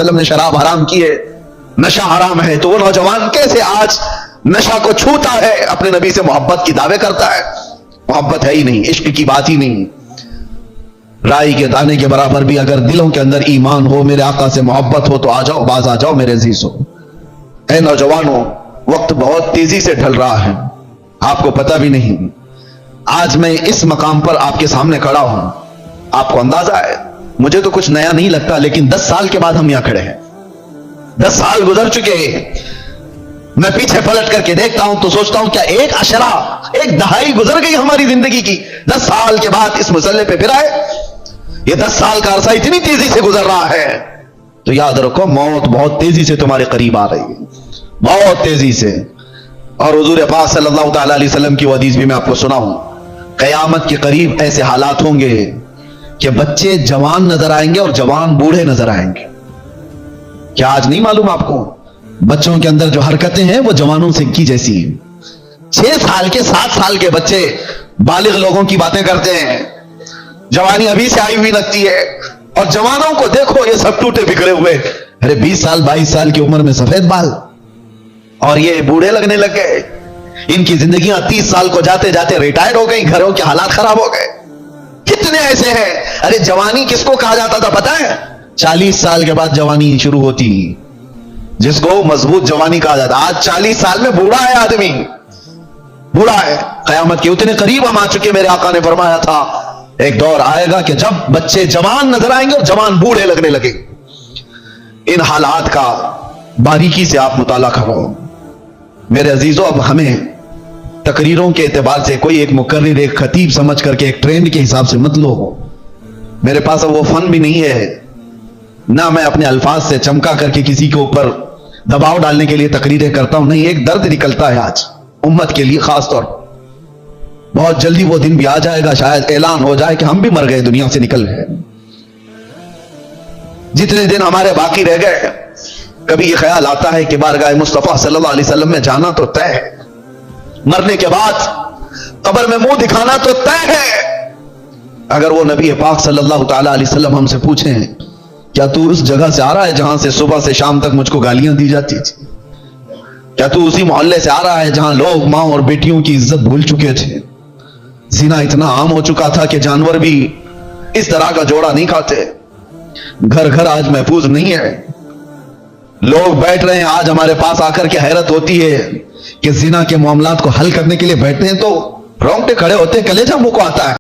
वसल्लम ने शराब हराम की है, नशा हराम है, तो वो नौजवान कैसे आज नशा को छूता है, अपने नबी से मोहब्बत की दावे करता है? मोहब्बत है ही नहीं, इश्क की बात ही नहीं। राई के दाने के बराबर भी अगर दिलों के अंदर ईमान हो, मेरे आका से मोहब्बत हो, तो आ जाओ, बाज आ जाओ मेरे अजीजों। ऐ नौजवानों, वक्त बहुत तेजी से ढल रहा है, आपको पता भी नहीं। आज मैं इस मकाम पर आपके सामने खड़ा हूं, आपको अंदाजा है, मुझे तो कुछ नया नहीं लगता, लेकिन 10 साल के बाद हम यहां खड़े हैं। 10 साल गुजर चुके हैं। मैं पीछे पलट करके देखता हूं तो सोचता हूं क्या एक अशरा, एक दहाई गुजर गई हमारी जिंदगी की। 10 साल के बाद इस मसले पे फिर आए। ये 10 साल का अरसा इतनी तेजी से गुजर रहा है, तो याद रखो मौत बहुत तेजी से तुम्हारे करीब आ रही है, बहुत तेजी से। और हुजूर पाक सल्लल्लाहु तआला अलैहि वसल्लम की हदीस भी मैं आपको सुनाऊं, कयामत के करीब ऐसे हालात होंगे कि बच्चे जवान नजर आएंगे और जवान बूढ़े नजर आएंगे। क्या आज नहीं मालूम आपको, बच्चों के अंदर जो हरकतें हैं वो जवानों से की जैसी हैं। 6 साल के 7 साल के बच्चे बालिग लोगों की बातें करते हैं, जवानी अभी से आई हुई लगती है, और जवानों को देखो ये सब टूटे बिगड़े हुए, अरे 20 साल 22 साल की उम्र में सफेद बाल, और ये बूढ़े लगने लग गए। इनकी जिंदगियां 30 साल को जाते जाते रिटायर्ड हो गई, घरों के हालात खराब हो गए। कितने ऐसे हैं। अरे जवानी किसको कहा जाता था पता है? 40 साल के बाद जवानी शुरू होती, जिसको मजबूत जवानी कहा जाता। आज 40 साल में बूढ़ा है आदमी, बूढ़ा है। कयामत के उतने करीब हम आ चुके। मेरे आका ने फरमाया था एक दौर आएगा कि जब बच्चे जवान नजर आएंगे और जवान बूढ़े लगने लगे। इन हालात का बारीकी से आप मुताला करो मेरे अजीजों। अब हमें तकरीरों के एतबार से कोई एक मुकर्रिर, एक खतीब समझ करके एक ट्रेंड के हिसाब से मत लो। मेरे पास अब वो फन भी नहीं है, ना मैं अपने अल्फाज से चमका करके किसी के ऊपर दबाव डालने के लिए तकरीरें करता हूं। नहीं, एक दर्द निकलता है आज उम्मत के लिए खास तौर पर। बहुत जल्दी वो दिन भी आ जाएगा, शायद ऐलान हो जाए कि हम भी मर गए, दुनिया से निकल गए। जितने दिन हमारे बाकी रह गए, कभी ये ख्याल आता है कि बारगाह मुस्तफा सल्लल्लाहु अलैहि वसल्लम में जाना तो तय है, मरने के बाद कब्र में मुंह दिखाना तो तय है। अगर वो नबी पाक सल्लल्लाहु तआला अलैहि वसल्लम हमसे पूछें क्या तू उस जगह से आ रहा है जहां से सुबह से शाम तक मुझको गालियां दी जाती थी? क्या तू उसी मोहल्ले से आ रहा है जहां लोग मां और बेटियों की इज्जत भूल चुके थे? ज़िना इतना आम हो चुका था कि जानवर भी इस तरह का जोड़ा नहीं खाते। घर घर आज महफूज नहीं है। लोग बैठ रहे हैं आज हमारे पास आकर के हैरत होती है कि ज़िना के मामलात को हल करने के लिए बैठते हैं तो रोंगटे खड़े होते हैं, कलेजा मुंह को आता है।